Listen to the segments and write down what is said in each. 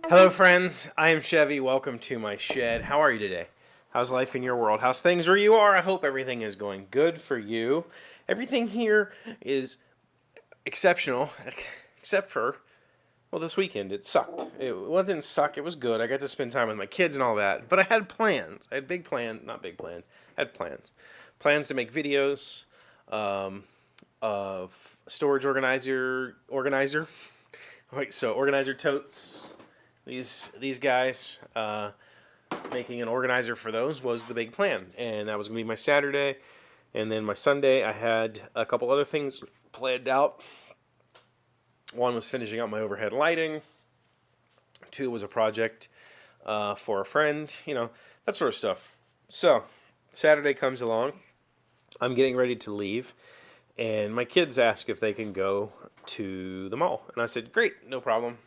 Hello friends, I am Chevy. Welcome to my shed. How are you today? How's life in your world? How's things where you are? I hope everything is going good for you. Everything here is exceptional, except for, well, this weekend it sucked. It didn't suck, it was good. I got to spend time with my kids and all that, but I had plans. I had big plans, not big plans, I had plans. Plans to make videos, of storage organizer. Wait, so organizer totes. These guys, making an organizer for those was the big plan, and that was going to be my Saturday. And then my Sunday, I had a couple other things planned out. One was finishing up my overhead lighting. Two was a project for a friend, that sort of stuff. So Saturday comes along. I'm getting ready to leave, and my kids ask if they can go to the mall. And I said, great, no problem.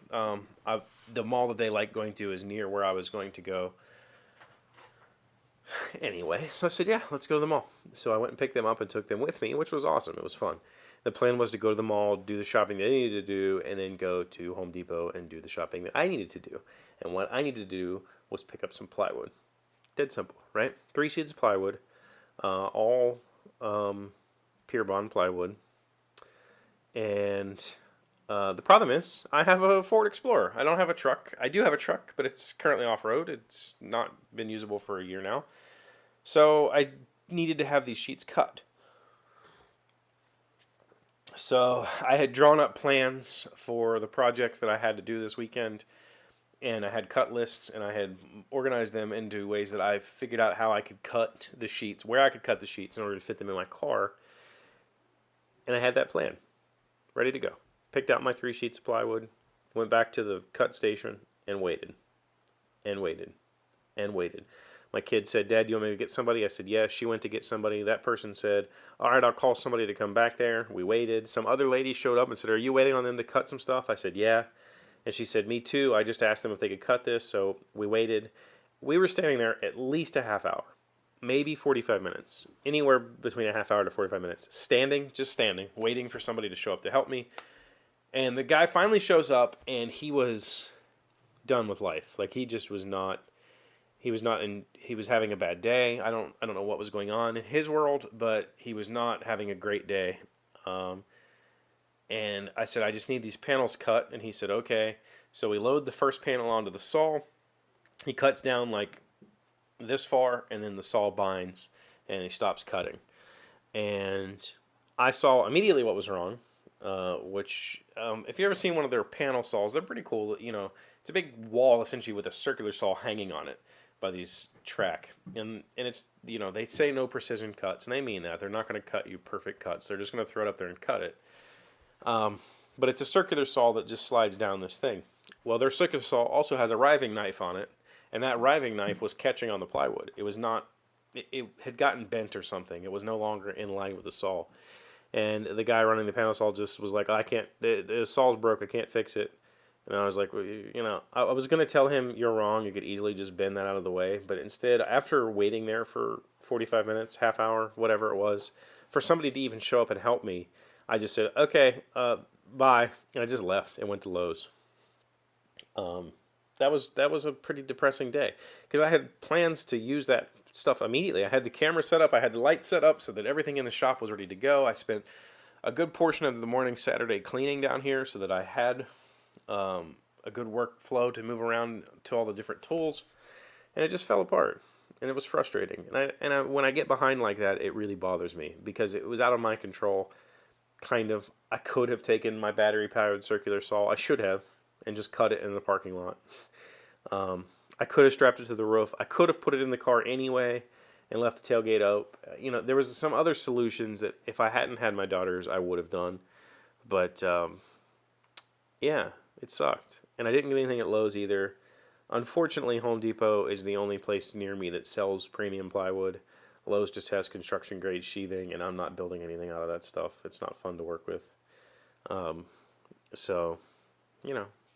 The mall that they like going to is near where I was going to go anyway. So I said, yeah, let's go to the mall. So I went and picked them up and took them with me, which was awesome. It was fun. The plan was to go to the mall, do the shopping that they needed to do, and then go to Home Depot and do the shopping that I needed to do. And what I needed to do was pick up some plywood. Dead simple, right? 3 sheets of plywood, all Pier Bond plywood. And the problem is, I have a Ford Explorer. I don't have a truck. I do have a truck, but it's currently off-road. It's not been usable for a year now. So I needed to have these sheets cut. So I had drawn up plans for the projects that I had to do this weekend, and I had cut lists, and I had organized them into ways that I figured out how I could cut the sheets, where I could cut the sheets in order to fit them in my car. And I had that plan ready to go. Picked out my 3 sheets of plywood, went back to the cut station, and waited. And waited. And waited. My kid said, Dad, do you want me to get somebody? I said, yeah. She went to get somebody. That person said, all right, I'll call somebody to come back there. We waited. Some other lady showed up and said, are you waiting on them to cut some stuff? I said, yeah. And she said, me too. I just asked them if they could cut this, so we waited. We were standing there at least a half hour, maybe 45 minutes, anywhere between a half hour to 45 minutes, just standing, waiting for somebody to show up to help me. And the guy finally shows up, and he was done with life. Like, he just was not, he was having a bad day. I don't know what was going on in his world, but he was not having a great day. And I said, I just need these panels cut. And he said, okay. So we load the first panel onto the saw. He cuts down like this far, and then the saw binds, and he stops cutting. And I saw immediately what was wrong. Which, if you've ever seen one of their panel saws, they're pretty cool. It's a big wall essentially with a circular saw hanging on it by these track. And it's, they say no precision cuts, and they mean that. They're not going to cut you perfect cuts. They're just going to throw it up there and cut it. But it's a circular saw that just slides down this thing. Well, their circular saw also has a riving knife on it, and that riving knife was catching on the plywood. It was not, it had gotten bent or something. It was no longer in line with the saw. And the guy running the panel saw just was like, I can't, the saw's broke, I can't fix it. And I was like, well, I was going to tell him, you're wrong, you could easily just bend that out of the way. But instead, after waiting there for 45 minutes, half hour, whatever it was, for somebody to even show up and help me, I just said, okay, bye. And I just left and went to Lowe's. That was a pretty depressing day, because I had plans to use that stuff immediately. I had the camera set up, I had the lights set up so that everything in the shop was ready to go. I spent a good portion of the morning Saturday cleaning down here so that I had a good workflow to move around to all the different tools, and it just fell apart, and it was frustrating. And when I get behind like that, it really bothers me, because it was out of my control. Kind of, I could have taken my battery-powered circular saw, I should have, and just cut it in the parking lot. I could have strapped it to the roof. I could have put it in the car anyway and left the tailgate up. There was some other solutions that if I hadn't had my daughters, I would have done. But, yeah, it sucked. And I didn't get anything at Lowe's either. Unfortunately, Home Depot is the only place near me that sells premium plywood. Lowe's just has construction-grade sheathing, and I'm not building anything out of that stuff. It's not fun to work with. So,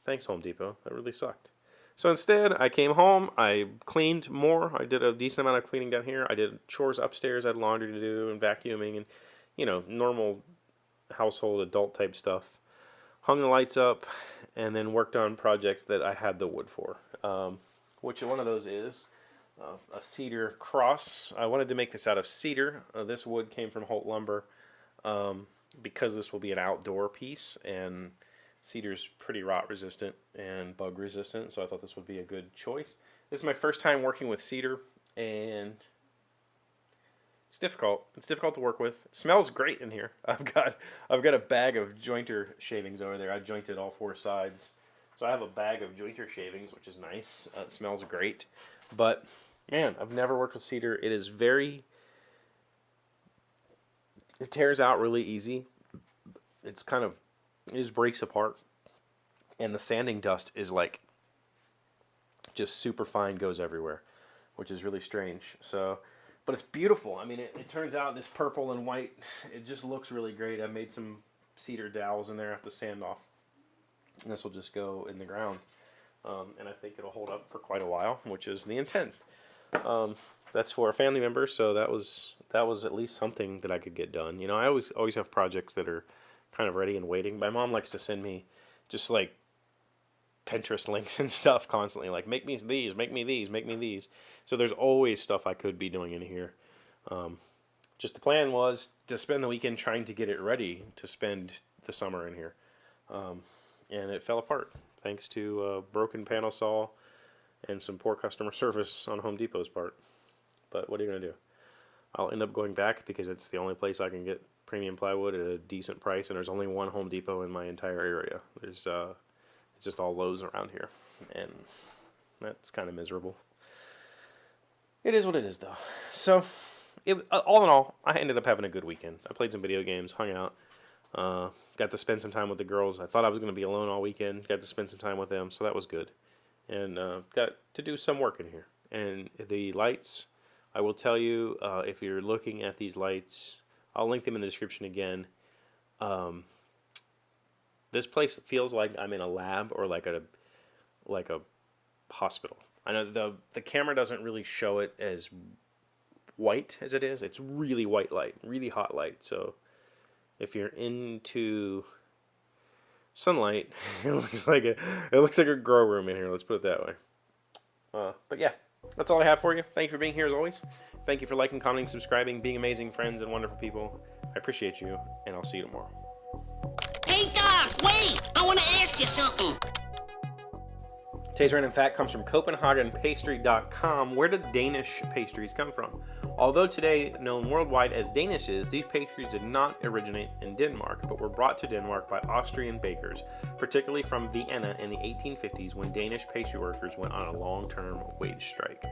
thanks, Home Depot. That really sucked. So instead, I came home, I cleaned more. I did a decent amount of cleaning down here. I did chores upstairs. I had laundry to do and vacuuming and, you know, normal household adult type stuff. Hung the lights up and then worked on projects that I had the wood for. Which one of those is a cedar cross. I wanted to make this out of cedar. This wood came from Holt Lumber because this will be an outdoor piece, and cedar's pretty rot resistant and bug resistant, so I thought this would be a good choice. This is my first time working with cedar, and it's difficult. It's difficult to work with. It smells great in here. I've got a bag of jointer shavings over there. I jointed all 4 sides, so I have a bag of jointer shavings, which is nice. It smells great, but man, I've never worked with cedar. It is it tears out really easy. It just breaks apart, and the sanding dust is like just super fine, goes everywhere, which is really strange. So, but it's beautiful. I mean, it turns out this purple and white, it just looks really great. I made some cedar dowels in there I have to sand off, and this will just go in the ground, and I think it'll hold up for quite a while, which is the intent. That's for a family member, so that was at least something that I could get done. You know, I always have projects that are kind of ready and waiting. My mom likes to send me just like Pinterest links and stuff constantly, like make me these, make me these, make me these. So there's always stuff I could be doing in here. Just the plan was to spend the weekend trying to get it ready to spend the summer in here, and it fell apart thanks to a broken panel saw and some poor customer service on Home Depot's part. But what are you gonna do? I'll end up going back because it's the only place I can get premium plywood at a decent price, and there's only one Home Depot in my entire area. It's just all Lowe's around here, and that's kind of miserable. It is what it is, though. So, all in all, I ended up having a good weekend. I played some video games, hung out, got to spend some time with the girls. I thought I was going to be alone all weekend. Got to spend some time with them, so that was good. And got to do some work in here. And the lights, I will tell you, if you're looking at these lights, I'll link them in the description again. This place feels like I'm in a lab or like a hospital. I know the camera doesn't really show it as white as it is. It's really white light, really hot light. So if you're into sunlight, it looks like a grow room in here. Let's put it that way. But yeah, that's all I have for you. Thank you for being here as always. Thank you for liking, commenting, subscribing, being amazing friends and wonderful people. I appreciate you, and I'll see you tomorrow. Hey, Doc, wait! I want to ask you something. Today's random fact comes from CopenhagenPastry.com. Where did Danish pastries come from? Although today known worldwide as Danishes, these pastries did not originate in Denmark, but were brought to Denmark by Austrian bakers, particularly from Vienna in the 1850s when Danish pastry workers went on a long-term wage strike.